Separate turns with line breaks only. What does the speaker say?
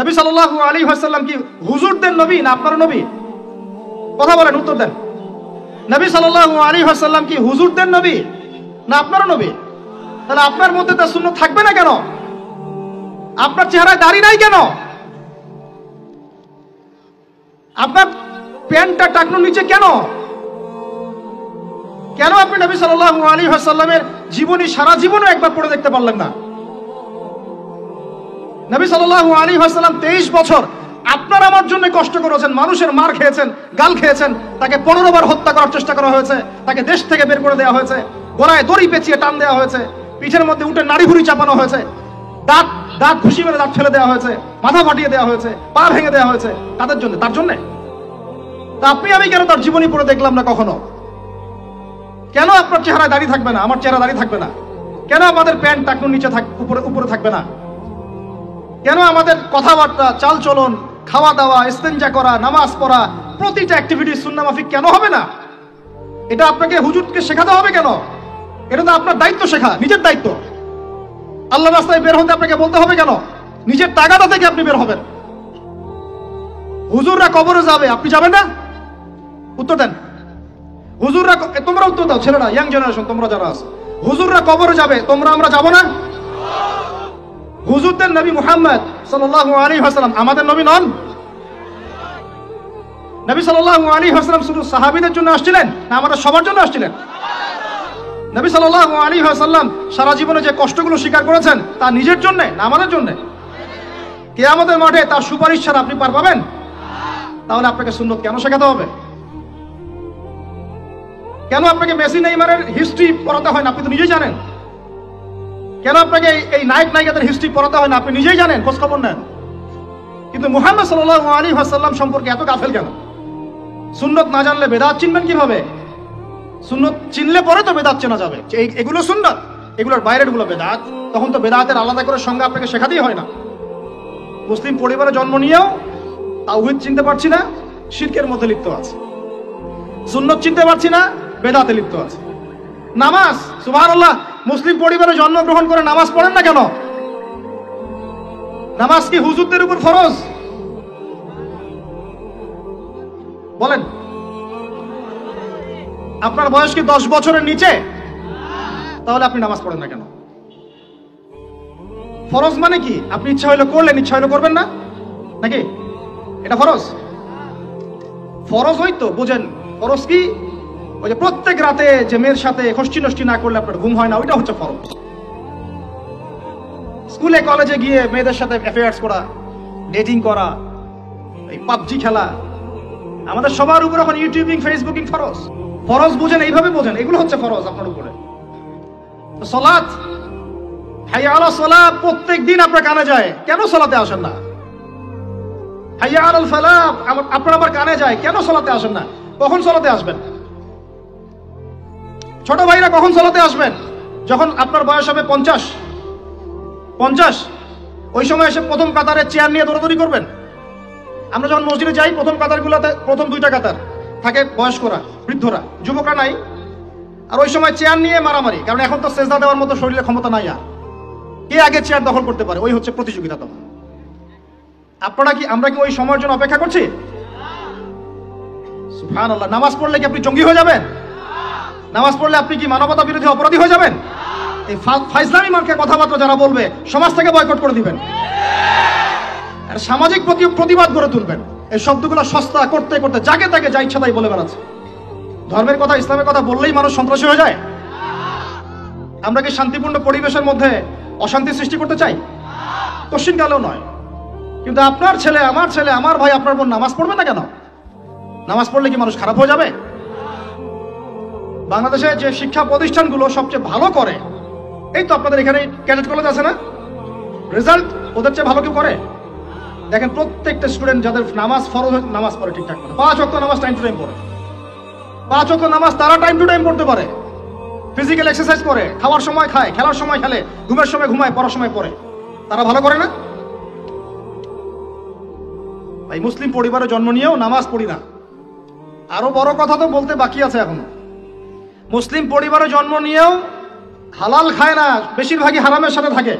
নবী সাল্লাল্লাহু আলাইহি ওয়াসাল্লাম কি হুজুরদের নবী না আপনার নবী? কথা বলেন, উত্তর দেন। নবী সাল্লাল্লাহু আলাইহি ওয়াসাল্লাম কি হুজুরদের নবী না আপনার নবী? তাহলে আপনার মধ্যে তার সুন্নাত থাকবে না কেন? আপনার চেহারায় দাড়ি নাই কেন? আপনার প্যান্টটা টাকনুর নিচে কেন? কেন আপনি নবী সাল্লাল্লাহু আলাইহি ওয়াসাল্লামের জীবনী সারা জীবনও একবার পড়ে দেখতে পারলেন না? নবী সাল্লাল্লাহু আলাইহি ওয়াসাল্লাম 23 বছর আপনার আমার জন্য কষ্ট করেছেন, মানুষের মার খেয়েছেন, গাল খেয়েছেন, তাকে 15 বার হত্যা করার চেষ্টা করা হয়েছে, তাকে দেশ থেকে বের করে দেওয়া হয়েছে, গলায় দড়ি পেঁচিয়ে টান দেওয়া হয়েছে, পিঠের মধ্যে উঠে নাড়ি ভুড়ি চাপানো হয়েছে, দাঁত ঘুষি মেরে দাঁত ফেলে দেওয়া হয়েছে, মাথা ফাটিয়ে দেওয়া হয়েছে, পা ভেঙে দেওয়া হয়েছে। তাদের জন্য, তার জন্য। তা আপনি আমি কেন তার জীবনী পড়ে দেখলাম না কখনো? কেন আপনার চেহারায় দাড়ি থাকবে না, আমার চেহারা দাড়ি থাকবে না? কেন আমাদের প্যান্ট টাকনুর নিচে উপরে থাকবে না? কেন আমাদের কথাবার্তা, চালচলন, খাওয়া দাওয়া, ইস্তেঞ্জা করা, নামাজ পড়া, প্রতিটা অ্যাক্টিভিটি সুন্নাহ মাফিক কেন হবে না? এটা আপনাকে হুজুরকে শেখাতে হবে কেন? এটা তো আপনার দায়িত্ব শেখা, নিজের দায়িত্ব। আল্লাহর রাস্তায় বের হতে আপনাকে বলতে হবে কেন? নিজের তাগাদা থেকে আপনি বের হবেন। হুজুররা কবরে যাবে, আপনি যাবেন না? উত্তর দেন। হুজুররা, তোমরা উত্তর দাও, ছেলেরা, ইয়াং জেনারেশন, তোমরা যারা আছো, হুজুররা কবরে যাবে, তোমরা আমরা যাব না? হুজুরদের নবী মুহাম্মদ সাল্লাল্লাহু আলাইহি ওয়াসাল্লাম আমাদের নবী নন? নবী সাল্লাল্লাহু আলাইহি ওয়াসাল্লাম শুধু সাহাবীদের জন্য আসছিলেন না আমাদের সবার জন্য আসছিলেন? নবী সাল্লাল্লাহু আলাইহি ওয়াসাল্লাম সারা জীবনে যে কষ্টগুলো স্বীকার করেছেন তা নিজের জন্য না আমাদের জন্য? কিয়ামতের মাঠে তার সুপারিশ ছাড়া আপনি পার পাবেন? তাহলে আপনাকে সুন্নাত কেন শেখাতে হবে? কেন আপনাকে মেসি নেইমারের হিস্ট্রি পড়াতে হয় না? আপনি তো নিজেই জানেন। কেন আপনাকে এই নায়ক নায়িকাদের হিস্ট্রি পড়াতে হয় না? আপনি নিজেই জানেন, খোঁজ খবর নেন। কিন্তু মুহাম্মদ সাল্লাল্লাহু আলাইহি ওয়াসাল্লাম সম্পর্কে এত গাফেল কেন? সুন্নত না জানলে বেদাত চিনবেন কিভাবে? সুন্নত চিনলে পরে তো বেদাত চেনা যাবে। এগুলো সুন্নত, এগুলোর বাইরের গুলো বেদাত। তখন তো বেদাতের আলাদা করে সংজ্ঞা আপনাকে শেখাতেই হয় না। মুসলিম পরিবারে জন্ম নিয়েও তাওহীদ চিনতে পারছি না, শিরকের মধ্যে লিপ্ত আছে। সুন্নত চিনতে পারছি না, বেদাতে লিপ্ত আছে। নামাজ, সুবহানাল্লাহ, মুসলিম পরিবারে জন্মগ্রহণ করে নামাজ পড়েন না কেন? নামাজ কি হুজুরদের উপর ফরজ? বলেন। আপনার বয়স কি 10 বছরের নিচে? তাহলে আপনি নামাজ পড়েন না কেন? ফরজ মানে কি? আপনি ইচ্ছা হইলে করলেন, ইচ্ছা হইলে করবেন না, নাকি? এটা ফরজ? ফরজ হইতো বুঝেন। ফরজ কি? ওই যে প্রত্যেক রাতে যে মেয়ের সাথে খষ্টি নষ্টি না করলে আপনার ঘুম হয় না, ওইটা হচ্ছে ফরজ। স্কুলে কলেজে গিয়ে মেয়েদের সাথে অ্যাফেয়ার্স করা, ডেটিং করা, এই পাবজি খেলা, আমাদের সবার উপর এখন ইউটিউবিং, ফেসবুকিং ফরজ। ফরজ বুঝেন, এইভাবে বোঝেন, এগুলো হচ্ছে ফরজ আপনার উপরে। সালাত, হাইয়া আলাস সালাহ প্রত্যেক দিন আপনার কানে যায়, কেন সালাতে আসেন না? হাইয়া আলাল ফালাহ আপনার আবার কানে যায়, কেন সালাতে আসেন না? কখন সালাতে আসবেন? ছোট ভাইরা কখন সালাতে আসবেন? যখন আপনার বয়স হবে 50, ওই সময় এসে প্রথম কাতারে চেয়ার নিয়ে দৌড়াদৌড়ি করবেন। আমরা যখন মসজিদে যাই, প্রথম কাতারগুলোতে প্রথম 2টা কাতার থাকে বয়স্করা, বৃদ্ধরা, যুবকরা নাই। আর ওই সময় চেয়ার নিয়ে মারামারি, কারণ এখন তো সেজদা দেওয়ার মতো শরীরে ক্ষমতা নাই। আর কে আগে চেয়ার দখল করতে পারে, ওই হচ্ছে প্রতিযোগিতা। তখন আমরা কি ওই সময়ের জন্য অপেক্ষা করছি? সুবহানাল্লাহ। নামাজ পড়লে কি আপনি জঙ্গি হয়ে যাবেন? নামাজ পড়লে আপনি কি মানবতা বিরোধী অপরাধী হয়ে যাবেন? এই ফাইজলামি মার্কা কথাবার্তা যারা বলবে, সমাজ থেকে বয়কট করে দিবেন, আর সামাজিক প্রতিবাদ গড়ে তুলবেন। এই শব্দগুলো সস্তা করতে করতে যাকে তাকে যা ইচ্ছা তাই বলে বেড়াচ্ছে। ধর্মের কথা, ইসলামের কথা বললেই মানুষ সন্ত্রাসী হয়ে যায়। আমরা কি শান্তিপূর্ণ পরিবেশের মধ্যে অশান্তি সৃষ্টি করতে চাই? কোশ্চিনকালেও নয়। কিন্তু আপনার ছেলে, আমার ভাই, আপনার বোন নামাজ পড়বে না কেন? নামাজ পড়লে কি মানুষ খারাপ হয়ে যাবে? বাংলাদেশে যে শিক্ষা প্রতিষ্ঠানগুলো সবচেয়ে ভালো করে, এই তো আপনাদের এখানে ক্যাডেট কলেজ আছে না, রেজাল্ট ওদের চেয়ে ভালো কেউ করে? দেখেন, প্রত্যেকটা স্টুডেন্ট যাদের নামাজ ফরজ, নামাজ পড়ে ঠিকঠাক করে, 5 ওয়াক্ত নামাজ টাইম টু টাইম পড়ে। 5 ওয়াক্ত নামাজ তারা টাইম টু টাইম পড়তে পারে, ফিজিক্যাল এক্সারসাইজ করে, খাওয়ার সময় খায়, খেলার সময় খেলে, ঘুমের সময় ঘুমায়, পড়ার সময় পড়ে। তারা ভালো করে না? ভাই, মুসলিম পরিবারে জন্ম নিয়েও নামাজ পড়ি না। আরো বড় কথা তো বলতে বাকি আছে এখনো। মুসলিম পরিবারে জন্ম নিয়েও হালাল খায় না, বেশিরভাগই হারামের সাথে থাকে।